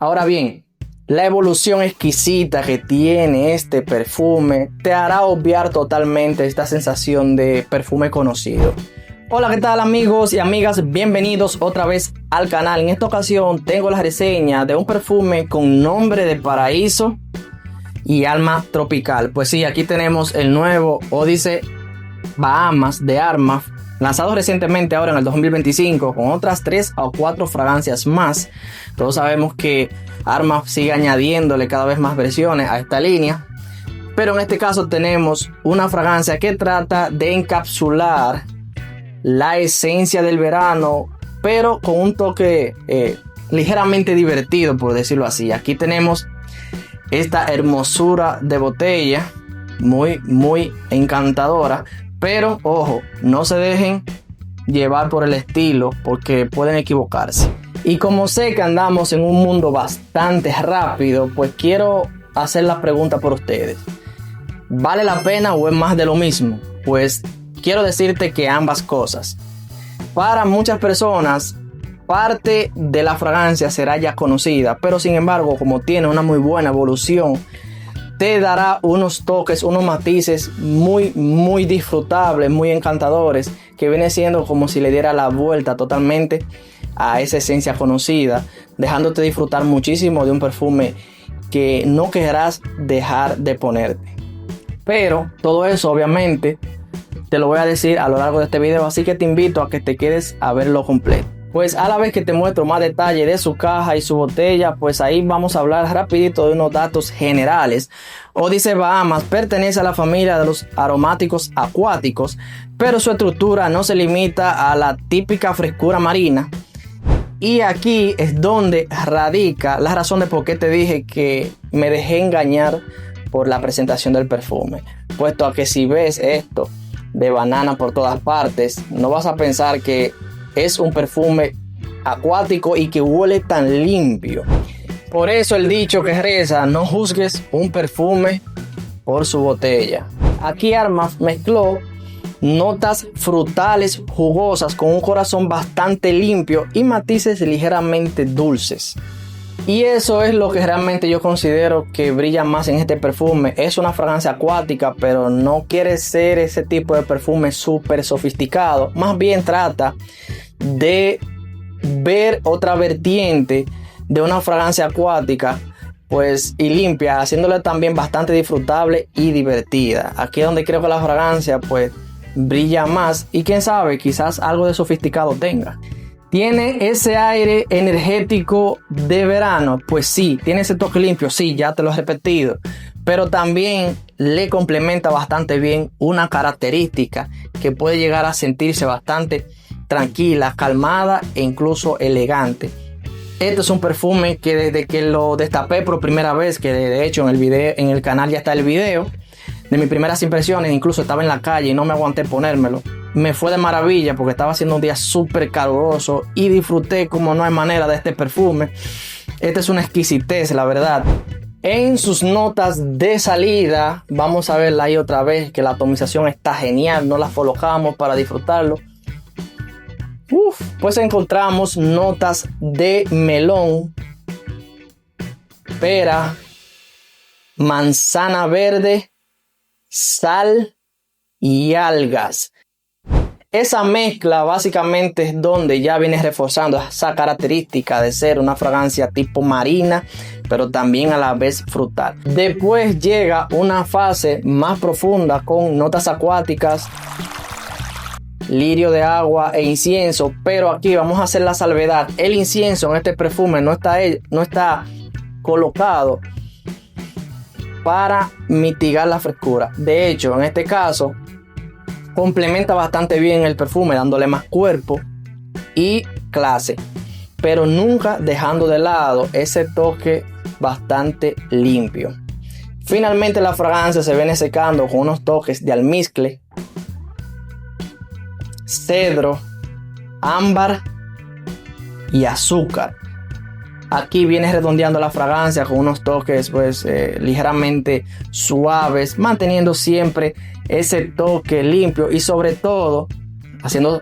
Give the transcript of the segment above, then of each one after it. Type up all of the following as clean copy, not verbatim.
Ahora bien, la evolución exquisita que tiene este perfume te hará obviar totalmente esta sensación de perfume conocido. Hola, ¿qué tal amigos y amigas? Bienvenidos otra vez al canal. En esta ocasión tengo la reseña de un perfume con nombre de paraíso y alma tropical. Pues sí, aquí tenemos el nuevo Odyssey Bahamas de Armaf, lanzado recientemente ahora en el 2025 con otras 3 o 4 fragancias más. Todos sabemos que Armaf sigue añadiéndole cada vez más versiones a esta línea, pero en este caso tenemos una fragancia que trata de encapsular la esencia del verano, pero con un toque ligeramente divertido, por decirlo así. Aquí tenemos esta hermosura de botella, muy encantadora, pero ojo, no se dejen llevar por el estilo porque pueden equivocarse. Y como sé que andamos en un mundo bastante rápido, pues quiero hacer la pregunta por ustedes: ¿vale la pena o es más de lo mismo? Pues quiero decirte que ambas cosas. Para muchas personas, parte de la fragancia será ya conocida, pero sin embargo, como tiene una muy buena evolución, te dará unos toques, unos matices muy disfrutables, muy encantadores, que viene siendo como si le diera la vuelta totalmente a esa esencia conocida, dejándote disfrutar muchísimo de un perfume que no querrás dejar de ponerte. Pero todo eso obviamente te lo voy a decir a lo largo de este video, así que te invito a que te quedes a verlo completo. Pues a la vez que te muestro más detalle de su caja y su botella, pues ahí vamos a hablar rapidito de unos datos generales. Odyssey Bahamas pertenece a la familia de los aromáticos acuáticos, pero su estructura no se limita a la típica frescura marina. Y aquí es donde radica la razón de por qué te dije que me dejé engañar por la presentación del perfume. Puesto a que si ves esto de banana por todas partes, no vas a pensar que es un perfume acuático y que huele tan limpio. Por eso el dicho que reza: no juzgues un perfume por su botella. Aquí Armaf mezcló notas frutales jugosas con un corazón bastante limpio y matices ligeramente dulces. Y eso es lo que realmente yo considero que brilla más en este perfume. Es una fragancia acuática, pero no quiere ser ese tipo de perfume súper sofisticado. Más bien trata de ver otra vertiente de una fragancia acuática, pues, y limpia, haciéndola también bastante disfrutable y divertida. Aquí es donde creo que la fragancia pues brilla más, y quién sabe, quizás algo de sofisticado tenga. ¿Tiene ese aire energético de verano? Pues sí. ¿Tiene ese toque limpio? Sí, ya te lo he repetido. Pero también le complementa bastante bien una característica que puede llegar a sentirse bastante tranquila, calmada e incluso elegante. Este es un perfume que desde que lo destapé por primera vez, que de hecho en el canal ya está el video de mis primeras impresiones, incluso estaba en la calle y no me aguanté ponérmelo. Me fue de maravilla porque estaba haciendo un día súper caluroso y disfruté como no hay manera de este perfume. Este es una exquisitez, la verdad. En sus notas de salida, vamos a verla ahí otra vez, que la atomización está genial, no las colocamos para disfrutarlo. Pues encontramos notas de melón, pera, manzana verde, sal y algas. Esa mezcla básicamente es donde ya viene reforzando esa característica de ser una fragancia tipo marina, pero también a la vez frutal. Después llega una fase más profunda con notas acuáticas, lirio de agua e incienso, pero aquí vamos a hacer la salvedad: el incienso en este perfume no está colocado para mitigar la frescura. De hecho, en este caso complementa bastante bien el perfume, dándole más cuerpo y clase, pero nunca dejando de lado ese toque bastante limpio. Finalmente la fragancia se viene secando con unos toques de almizcle, cedro, ámbar y azúcar. Aquí viene redondeando la fragancia con unos toques pues ligeramente suaves, manteniendo siempre ese toque limpio y sobre todo haciendo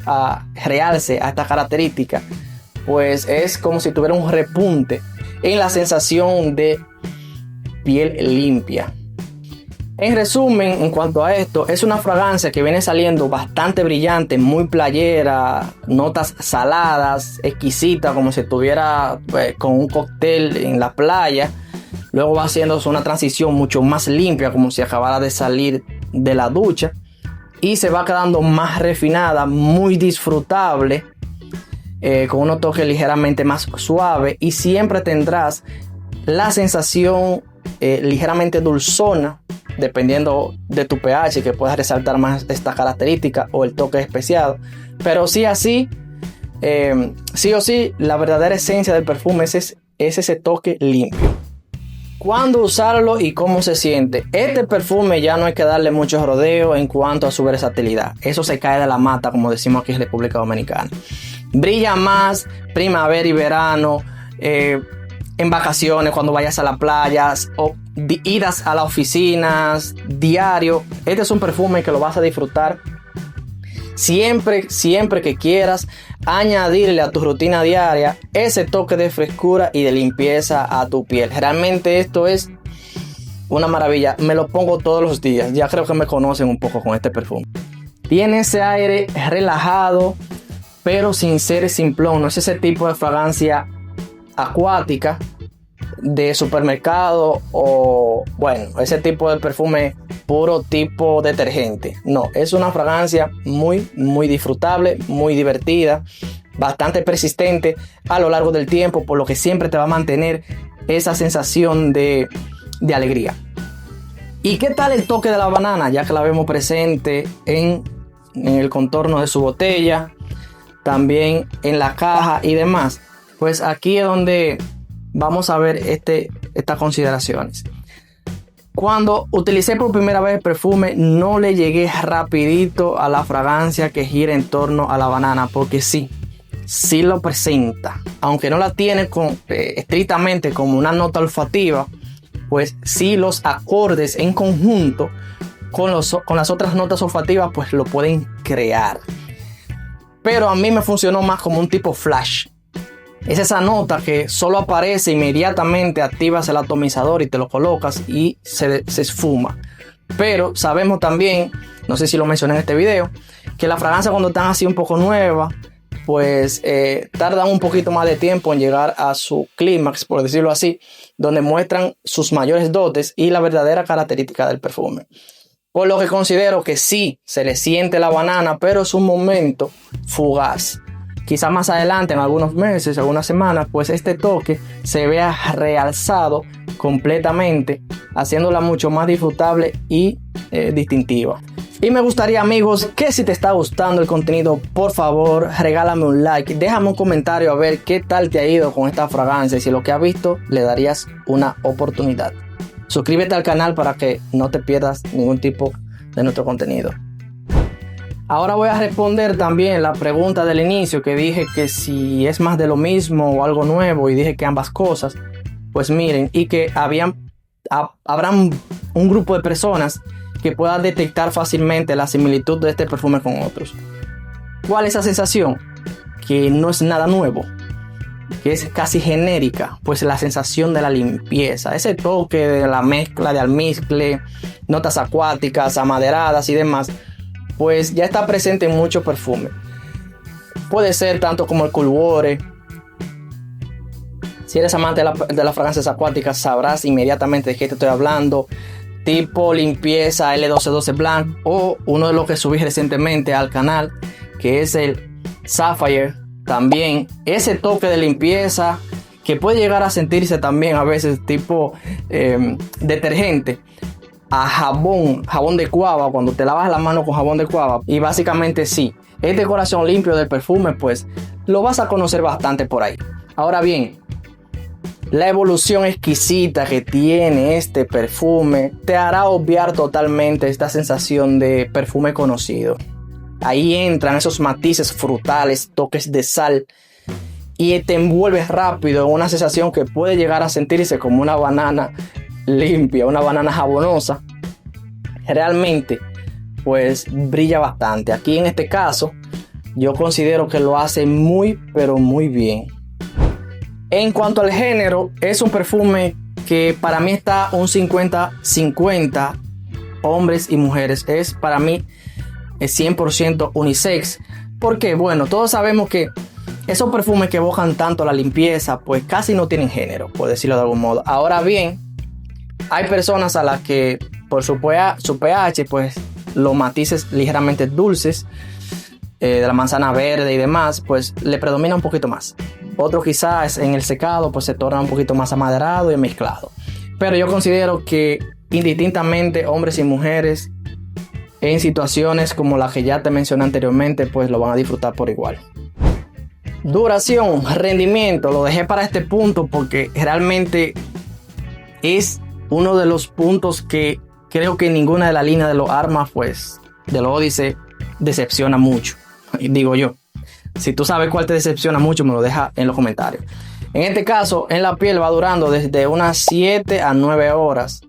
realce a esta característica, pues es como si tuviera un repunte en la sensación de piel limpia. En resumen, en cuanto a esto, es una fragancia que viene saliendo bastante brillante, muy playera, notas saladas, exquisita, como si estuviera con un cóctel en la playa. Luego va haciéndose una transición mucho más limpia, como si acabara de salir de la ducha. Y se va quedando más refinada, muy disfrutable, con unos toques ligeramente más suaves. Y siempre tendrás la sensación ligeramente dulzona, dependiendo de tu pH, que puedas resaltar más esta característica o el toque especial. Pero sí o sí, la verdadera esencia del perfume es ese toque limpio. ¿Cuándo usarlo y cómo se siente? Este perfume ya no hay que darle mucho rodeo en cuanto a su versatilidad. Eso se cae de la mata, como decimos aquí en República Dominicana. Brilla más primavera y verano, en vacaciones, cuando vayas a la playa o idas a las oficinas, diario. Este es un perfume que lo vas a disfrutar siempre que quieras añadirle a tu rutina diaria ese toque de frescura y de limpieza a tu piel. Realmente esto es una maravilla. Me lo pongo todos los días. Ya creo que me conocen un poco con este perfume. Tiene ese aire relajado, pero sin ser simplón. No es ese tipo de fragancia acuática de supermercado o ese tipo de perfume puro tipo detergente. No, es una fragancia muy disfrutable, muy divertida, bastante persistente a lo largo del tiempo, por lo que siempre te va a mantener esa sensación de alegría. ¿Y qué tal el toque de la banana? Ya que la vemos presente en el contorno de su botella, también en la caja y demás. Pues aquí es donde vamos a ver estas consideraciones. Cuando utilicé por primera vez el perfume, no le llegué rapidito a la fragancia que gira en torno a la banana, porque sí lo presenta. Aunque no la tiene estrictamente como una nota olfativa, pues sí los acordes en conjunto con las otras notas olfativas pues lo pueden crear. Pero a mí me funcionó más como un tipo flash. Es esa nota que solo aparece inmediatamente, activas el atomizador y te lo colocas y se esfuma. Pero sabemos también, no sé si lo mencioné en este video, que la fragancia cuando están así un poco nueva, pues tardan un poquito más de tiempo en llegar a su clímax, por decirlo así, donde muestran sus mayores dotes y la verdadera característica del perfume. Por lo que considero que sí se le siente la banana, pero es un momento fugaz. Quizás más adelante, en algunos meses, algunas semanas, pues este toque se vea realzado completamente, haciéndola mucho más disfrutable y distintiva. Y me gustaría, amigos, que si te está gustando el contenido, por favor, regálame un like, déjame un comentario a ver qué tal te ha ido con esta fragancia y si lo que has visto le darías una oportunidad. Suscríbete al canal para que no te pierdas ningún tipo de nuestro contenido. Ahora voy a responder también la pregunta del inicio, que dije que si es más de lo mismo o algo nuevo, y dije que ambas cosas. Pues miren, y que habrán un grupo de personas que puedan detectar fácilmente la similitud de este perfume con otros. ¿Cuál es esa sensación? Que no es nada nuevo, que es casi genérica, pues la sensación de la limpieza, ese toque de la mezcla de almizcle, notas acuáticas, amaderadas y demás, pues ya está presente en muchos perfumes. Puede ser tanto como el Coolwater. Si eres amante de las fragancias acuáticas, sabrás inmediatamente de qué te estoy hablando. Tipo limpieza L1212 Blanc, o uno de los que subí recientemente al canal, que es el Sapphire. También ese toque de limpieza que puede llegar a sentirse también a veces tipo detergente a jabón de cuava, cuando te lavas las manos con jabón de cuava. Y básicamente sí, este corazón limpio del perfume pues lo vas a conocer bastante por ahí. Ahora bien, la evolución exquisita que tiene este perfume te hará obviar totalmente esta sensación de perfume conocido. Ahí entran esos matices frutales, toques de sal, y te envuelves rápido en una sensación que puede llegar a sentirse como una banana limpia, una banana jabonosa. Realmente pues brilla bastante. Aquí en este caso yo considero que lo hace muy pero muy bien. En cuanto al género, es un perfume que para mí está un 50-50, hombres y mujeres. Para mí es 100% unisex. Porque bueno, todos sabemos que esos perfumes que evocan tanto la limpieza, pues casi no tienen género, por decirlo de algún modo. Ahora bien, hay personas a las que por su pH, pues los matices ligeramente dulces de la manzana verde y demás, pues le predomina un poquito más. Otros quizás en el secado pues se torna un poquito más amaderado y mezclado. Pero yo considero que indistintamente hombres y mujeres en situaciones como la que ya te mencioné anteriormente, pues lo van a disfrutar por igual. Duración, rendimiento, lo dejé para este punto porque realmente es uno de los puntos que creo que ninguna de la línea de los Armaf, pues de los Odyssey, decepciona mucho. Digo yo, si tú sabes cuál te decepciona mucho, me lo deja en los comentarios. En este caso, en la piel va durando desde unas 7 a 9 horas,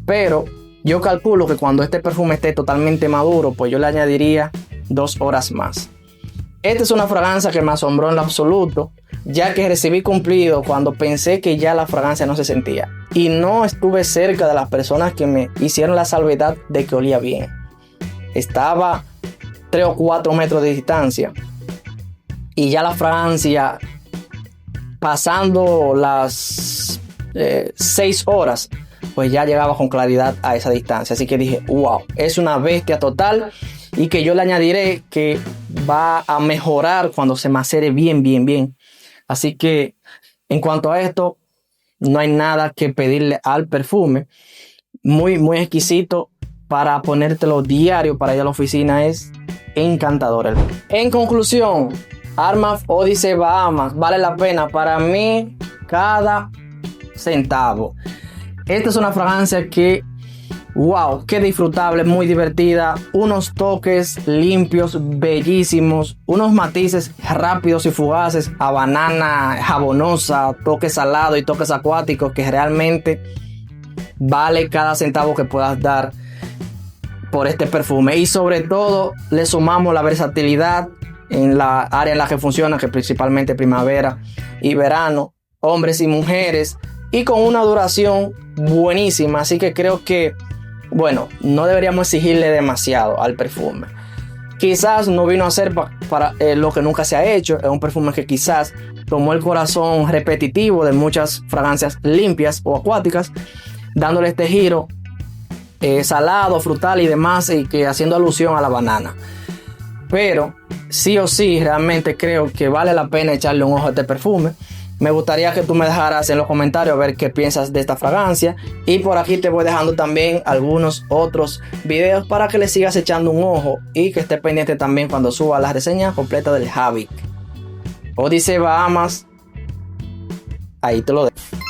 pero yo calculo que cuando este perfume esté totalmente maduro, pues yo le añadiría 2 horas más. Esta es una fragancia que me asombró en lo absoluto, ya que recibí cumplido cuando pensé que ya la fragancia no se sentía. Y no estuve cerca de las personas que me hicieron la salvedad de que olía bien. Estaba 3 o 4 metros de distancia. Y ya la fragancia, pasando las 6 horas, pues ya llegaba con claridad a esa distancia. Así que dije, wow, es una bestia total. Y que yo le añadiré que va a mejorar cuando se macere bien. Así que en cuanto a esto, no hay nada que pedirle al perfume. Muy exquisito para ponértelo diario para ir a la oficina. Es encantador. En conclusión, Armaf Odyssey Bahamas vale la pena para mí cada centavo. Esta es una fragancia que wow, qué disfrutable, muy divertida, unos toques limpios, bellísimos, unos matices rápidos y fugaces a banana jabonosa, toques salados y toques acuáticos que realmente vale cada centavo que puedas dar por este perfume. Y sobre todo le sumamos la versatilidad en la área en la que funciona, que principalmente primavera y verano, hombres y mujeres, y con una duración buenísima. Así que creo que bueno, no deberíamos exigirle demasiado al perfume. Quizás no vino a ser para lo que nunca se ha hecho. Es un perfume que quizás tomó el corazón repetitivo de muchas fragancias limpias o acuáticas, dándole este giro salado, frutal y demás, y que haciendo alusión a la banana. Pero sí o sí, realmente creo que vale la pena echarle un ojo a este perfume. Me gustaría que tú me dejaras en los comentarios a ver qué piensas de esta fragancia. Y por aquí te voy dejando también algunos otros videos para que le sigas echando un ojo y que estés pendiente también cuando suba la reseña completa del Havik Odyssey Bahamas. Ahí te lo dejo.